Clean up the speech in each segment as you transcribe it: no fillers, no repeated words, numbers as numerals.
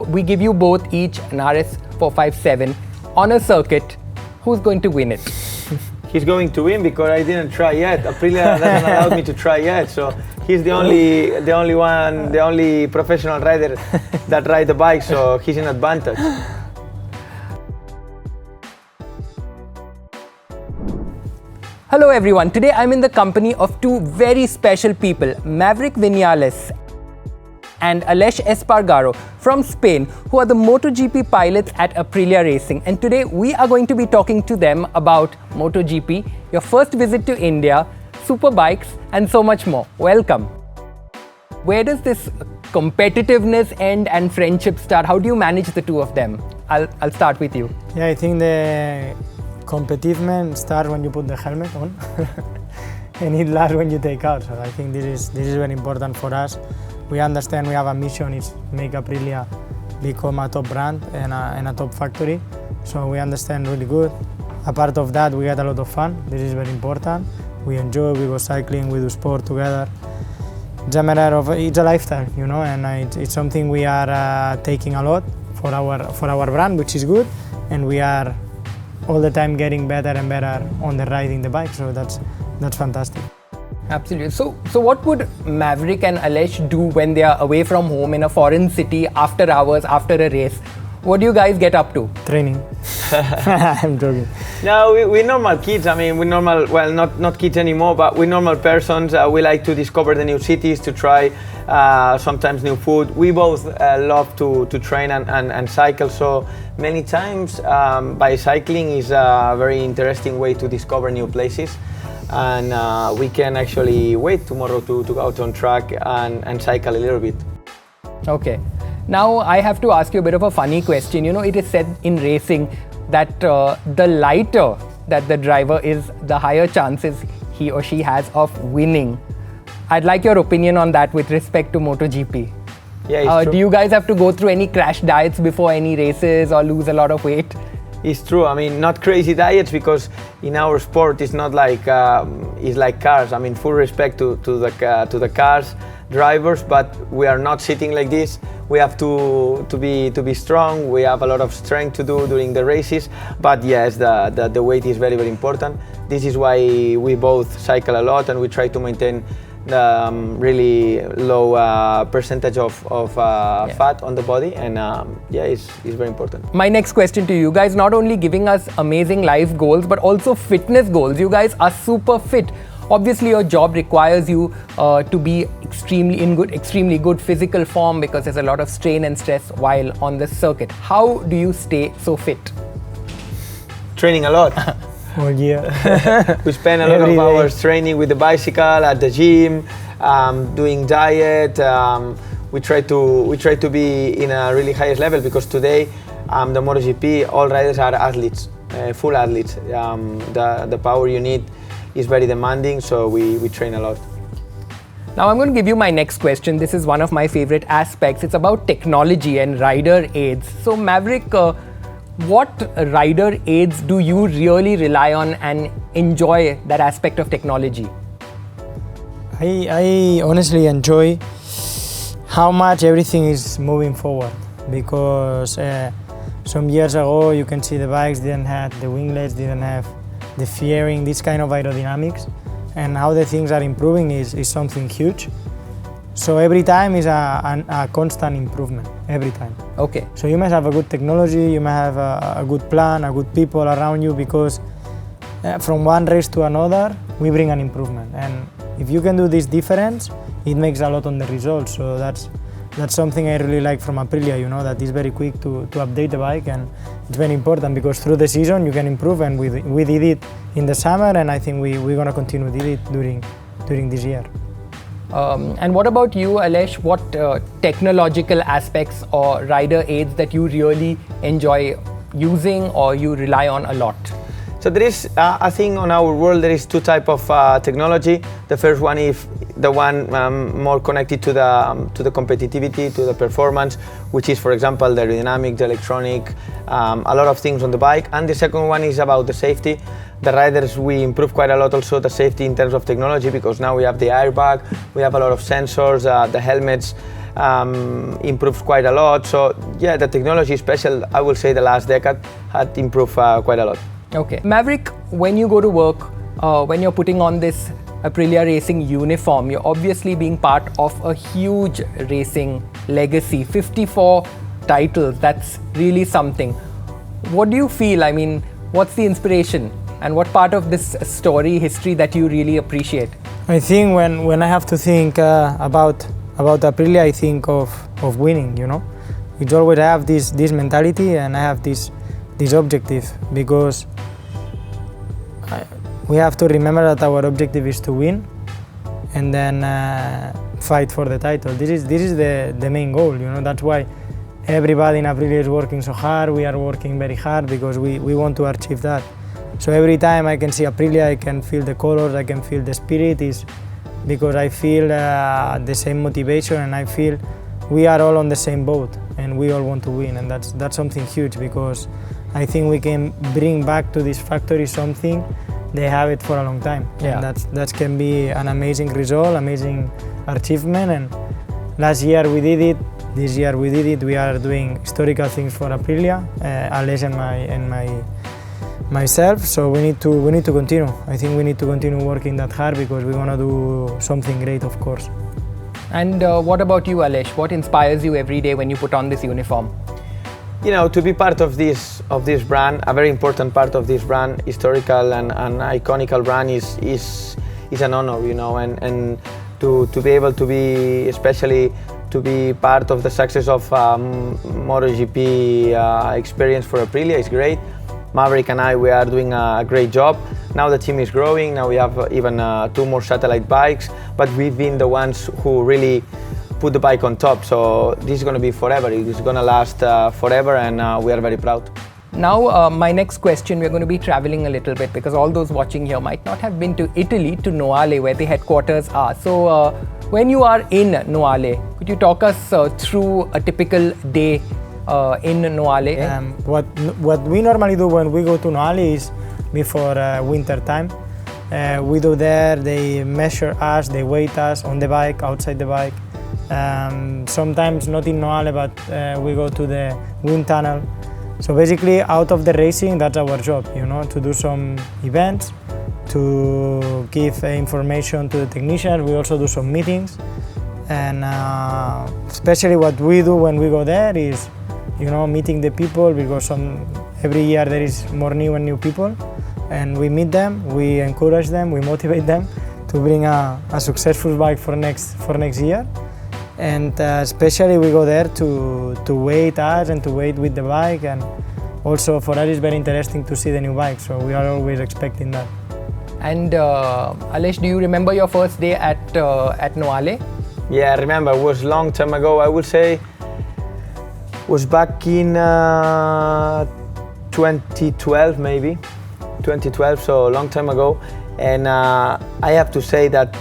we give you both each an RS 457 on a circuit. Who's going to win it? He's going to win because I didn't try yet. Aprilia doesn't allow me to try yet, so he's the only professional rider that ride the bike, so he's in advantage. Hello everyone, today I'm in the company of two very special people, Maverick Viñales and Aleix Espargaro from Spain, who are the MotoGP pilots at Aprilia Racing. And today we are going to be talking to them about MotoGP, your first visit to India, superbikes and so much more. Welcome. Where does this competitiveness end and friendship start? How do you manage the two of them? I'll start with you. Yeah, I think the competitiveness starts when you put the helmet on and it lasts when you take out. So I think this is very important for us. We understand we have a mission is make Aprilia become a top brand and a top factory. So we understand really good. Apart of that, we get a lot of fun. This is very important. We enjoy, we go cycling, we do sport together. It's a matter of, it's a lifestyle, you know, and it's something we are taking a lot for our brand, which is good. And we are all the time getting better and better on the riding the bike, so that's fantastic. Absolutely. So what would Maverick and Aleix do when they are away from home in a foreign city after hours, after a race? What do you guys get up to? Training. I'm joking. No, we normal kids. I mean, we normal, well, not kids anymore, but we normal persons. We like to discover the new cities, to try sometimes new food. We both love to train and cycle, so many times bicycling is a very interesting way to discover new places. And we can actually wait tomorrow to go out on track and cycle a little bit. Okay. Now I have to ask you a bit of a funny question. You know, it is said in racing that the lighter that the driver is, the higher chances he or she has of winning. I'd like your opinion on that with respect to MotoGP. Yeah, it's true. Do you guys have to go through any crash diets before any races or lose a lot of weight? It's true. I mean, not crazy diets, because in our sport it's not like it's like cars. I mean, full respect to the cars drivers, but we are not sitting like this. We have to be strong. We have a lot of strength to do during the races. But yes, the weight is very, very important. This is why we both cycle a lot and we try to maintain the really low percentage of fat on the body, and yeah, it's very important. My next question to you guys, not only giving us amazing life goals but also fitness goals. You guys are super fit. Obviously your job requires you to be extremely good physical form, because there's a lot of strain and stress while on the circuit. How do you stay so fit? Training a lot. Oh yeah. We spend a lot of hours training with the bicycle, at the gym, doing diet. We try to be in a really highest level, because today the MotoGP, all riders are athletes, full athletes. The power you need is very demanding, so we train a lot. Now I'm going to give you my next question. This is one of my favorite aspects. It's about technology and rider aids. So Maverick, what rider aids do you really rely on and enjoy that aspect of technology? I honestly enjoy how much everything is moving forward, because some years ago you can see the bikes didn't have the winglets, didn't have the fairing, this kind of aerodynamics, and how the things are improving is something huge. So every time is a constant improvement, every time. Okay. So you must have a good technology, you must have a good plan, a good people around you, because from one race to another, we bring an improvement. And if you can do this difference, it makes a lot on the results. So that's something I really like from Aprilia, you know, that is very quick to update the bike, and it's very important because through the season you can improve, and we did it in the summer, and I think we're going to continue to do it during this year. And what about you, Aleix? What technological aspects or rider aids that you really enjoy using or you rely on a lot? So there is, I think, on our world there is two type of technology. The first one is the one more connected to the competitivity, to the performance, which is, for example, the aerodynamics, the electronic, a lot of things on the bike. And the second one is about the safety. The riders, we improve quite a lot also the safety in terms of technology, because now we have the airbag, we have a lot of sensors, the helmets improves quite a lot. So yeah, the technology, especially I will say the last decade, had improved quite a lot. Okay. Maverick, when you go to work, when you're putting on this Aprilia Racing uniform, you're obviously being part of a huge racing legacy. 54 titles, that's really something. What do you feel? I mean, what's the inspiration? And what part of this story, history that you really appreciate? I think when I have to think about Aprilia, I think of winning, you know. We always have this mentality, and I have this objective, because we have to remember that our objective is to win and then fight for the title. This is the main goal, you know. That's why everybody in Aprilia is working so hard. We are working very hard because we want to achieve that. So every time I can see Aprilia, I can feel the colors, I can feel the spirit, is because I feel the same motivation, and I feel we are all on the same boat and we all want to win, and that's something huge, because I think we can bring back to this factory something they have it for a long time. Yeah. And that can be an amazing result, amazing achievement. And last year we did it, this year we did it. We are doing historical things for Aprilia, Aleix and myself. So we need to continue. I think we need to continue working that hard, because we want to do something great, of course. And what about you, Aleix? What inspires you every day when you put on this uniform? You know, to be part of this brand, a very important part of this brand, historical and iconical brand, is an honor, you know, and to be able to be, especially to be part of the success of MotoGP experience for Aprilia is great. Maverick and I, we are doing a great job. Now the team is growing. Now we have even 2 more satellite bikes, but we've been the ones who really put the bike on top. So this is going to be forever. It's going to last forever, and we are very proud. Now, my next question, we're going to be traveling a little bit, because all those watching here might not have been to Italy, to Noale, where the headquarters are. So when you are in Noale, could you talk us through a typical day in Noale? What we normally do when we go to Noale is before winter time. We do there, they measure us, they weigh us on the bike, outside the bike. Sometimes not in Noale, but we go to the wind tunnel. So basically, out of the racing, that's our job, you know, to do some events, to give information to the technicians. We also do some meetings, and especially what we do when we go there is, you know, meeting the people, because every year there is more new people, and we meet them, we encourage them, we motivate them to bring a successful bike for next year. And especially we go there to wait us and to wait with the bike, and also for us it's very interesting to see the new bike, so we are always expecting that. And Aleix, do you remember your first day at Noale? Yeah, I remember. It was a long time ago. I would say was back in 2012 maybe, 2012, so a long time ago. And I have to say that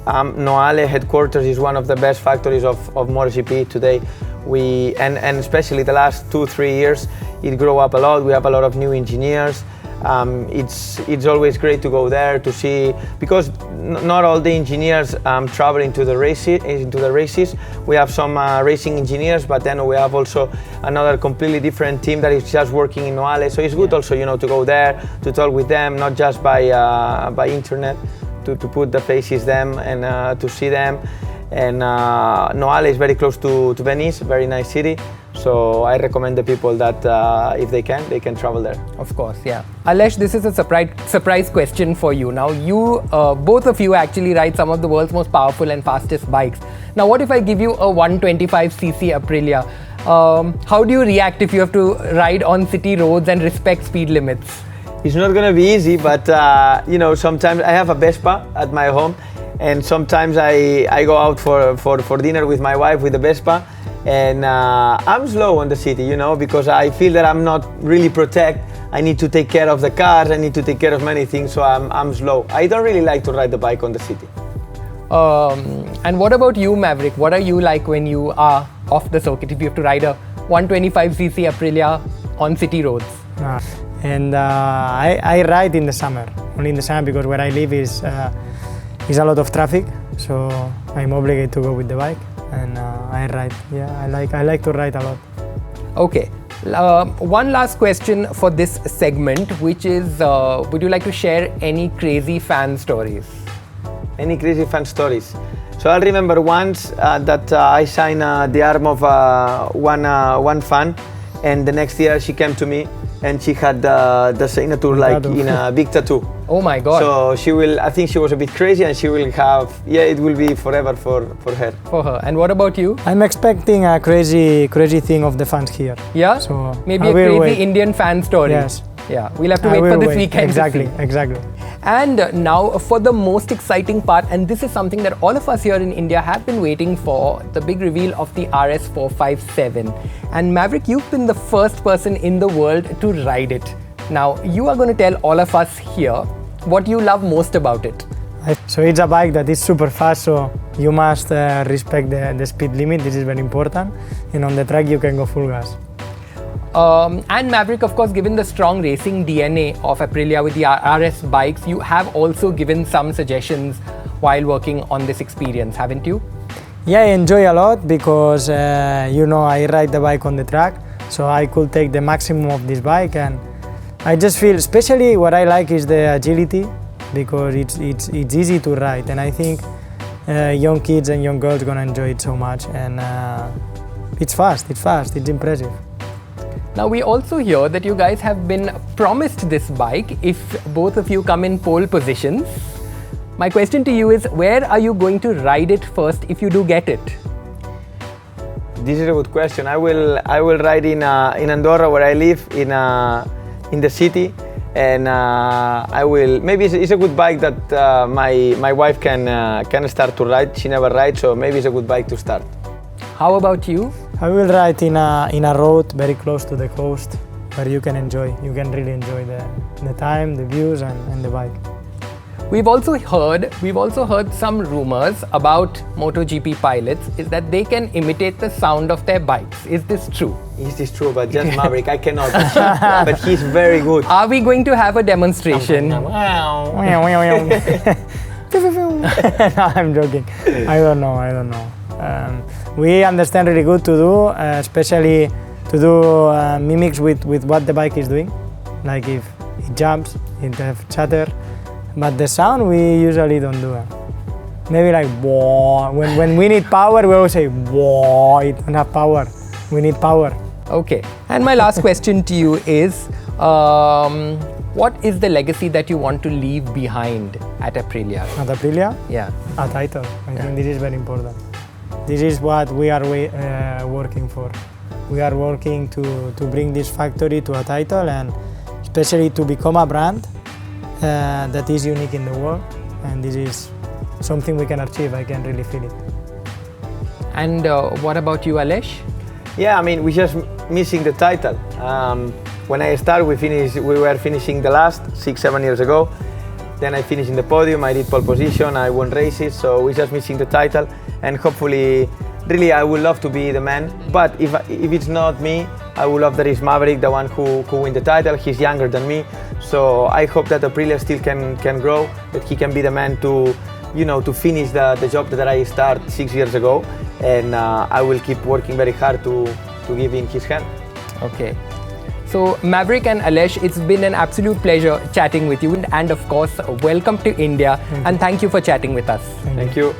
Noale headquarters is one of the best factories of MotoGP today. And especially the last 2-3 years, it grew up a lot. We have a lot of new engineers. It's always great to go there to see, because not all the engineers travel into the races. We have some racing engineers, but then we have also another completely different team that is just working in Noale. So it's good also, you know, to go there, to talk with them, not just by internet, to put the faces them and to see them. And Noale is very close to Venice, very nice city. So I recommend the people that if they can travel there. Of course, yeah. Aleix, this is a surprise question for you. Now, you, both of you actually ride some of the world's most powerful and fastest bikes. Now, what if I give you a 125cc Aprilia? How do you react if you have to ride on city roads and respect speed limits? It's not going to be easy, but you know, sometimes I have a Vespa at my home, and sometimes I go out for dinner with my wife with the Vespa. And I'm slow on the city, you know, because I feel that I'm not really protected I need to take care of the cars, I need to take care of many things, so I'm slow. I don't really like to ride the bike on the city. And what about you, Maverick? What are you like when you are off the circuit, if you have to ride a 125cc Aprilia on city roads? And I ride in the summer, only in the summer, because where I live is a lot of traffic, so I'm obligated to go with the bike, and I ride. Yeah, I like to ride a lot. Okay. One last question for this segment, which is, would you like to share any crazy fan stories? Any crazy fan stories? So I remember once that I signed the arm of one fan, and the next year she came to me and she had the signature like in a big tattoo. Oh my God. So she will, I think she was a bit crazy, and she will have, yeah, it will be forever for her. For her. And what about you? I'm expecting a crazy thing of the fans here. Yeah? So maybe I a crazy will wait. Indian fan story. Yes. Yeah, we'll have to wait for this weekend. Exactly, to see. exactly. And now for the most exciting part, and this is something that all of us here in India have been waiting for, the big reveal of the RS457. And Maverick, you've been the first person in the world to ride it. Now, you are going to tell all of us here what you love most about it. So it's a bike that is super fast, so you must respect the speed limit. This is very important. And on the track, you can go full gas. And Maverick, of course, given the strong racing DNA of Aprilia with the RS bikes, you have also given some suggestions while working on this experience, haven't you? Yeah, I enjoy a lot because, you know, I ride the bike on the track, so I could take the maximum of this bike, and I just feel, especially what I like is the agility, because it's easy to ride, and I think young kids and young girls gonna enjoy it so much, and it's fast, it's impressive. Now we also hear that you guys have been promised this bike if both of you come in pole positions. My question to you is, where are you going to ride it first if you do get it? This is a good question. I will ride in Andorra, where I live, in the city, and I will. Maybe it's a good bike that my wife can start to ride. She never rides, so maybe it's a good bike to start. How about you? I will ride in a road very close to the coast, where you can really enjoy the time, the views, and the bike. We've also heard some rumors about MotoGP pilots is that they can imitate the sound of their bikes. Is this true? Is this true? But just Maverick, I cannot. But he's very good. Are we going to have a demonstration? No, I'm joking. I don't know. We understand really good to do, especially to do mimics with what the bike is doing, like if it jumps, it have chatter, but the sound we usually don't do. Maybe like whoa. When we need power, we always say whoa. It don't have power. We need power. Okay. And my last question to you is, what is the legacy that you want to leave behind at Aprilia? At Aprilia? Yeah. A title. I think this is very important. This is what we are working for. We are working to bring this factory to a title, and especially to become a brand that is unique in the world. And this is something we can achieve. I can really feel it. And what about you, Aleš? Yeah, I mean, we're just missing the title. When I started, we were finishing the last 6-7 years ago. Then I finished in the podium, I did pole position, I won races, so we're just missing the title. And hopefully, really, I would love to be the man. But if it's not me, I would love that it's Maverick, the one who win the title. He's younger than me, so I hope that Aprilia still can grow, that he can be the man to finish the job that I started 6 years ago. And I will keep working very hard to give in his hand. Okay. So Maverick and Aleš, it's been an absolute pleasure chatting with you, and of course, welcome to India, and thank you for chatting with us. Thank you.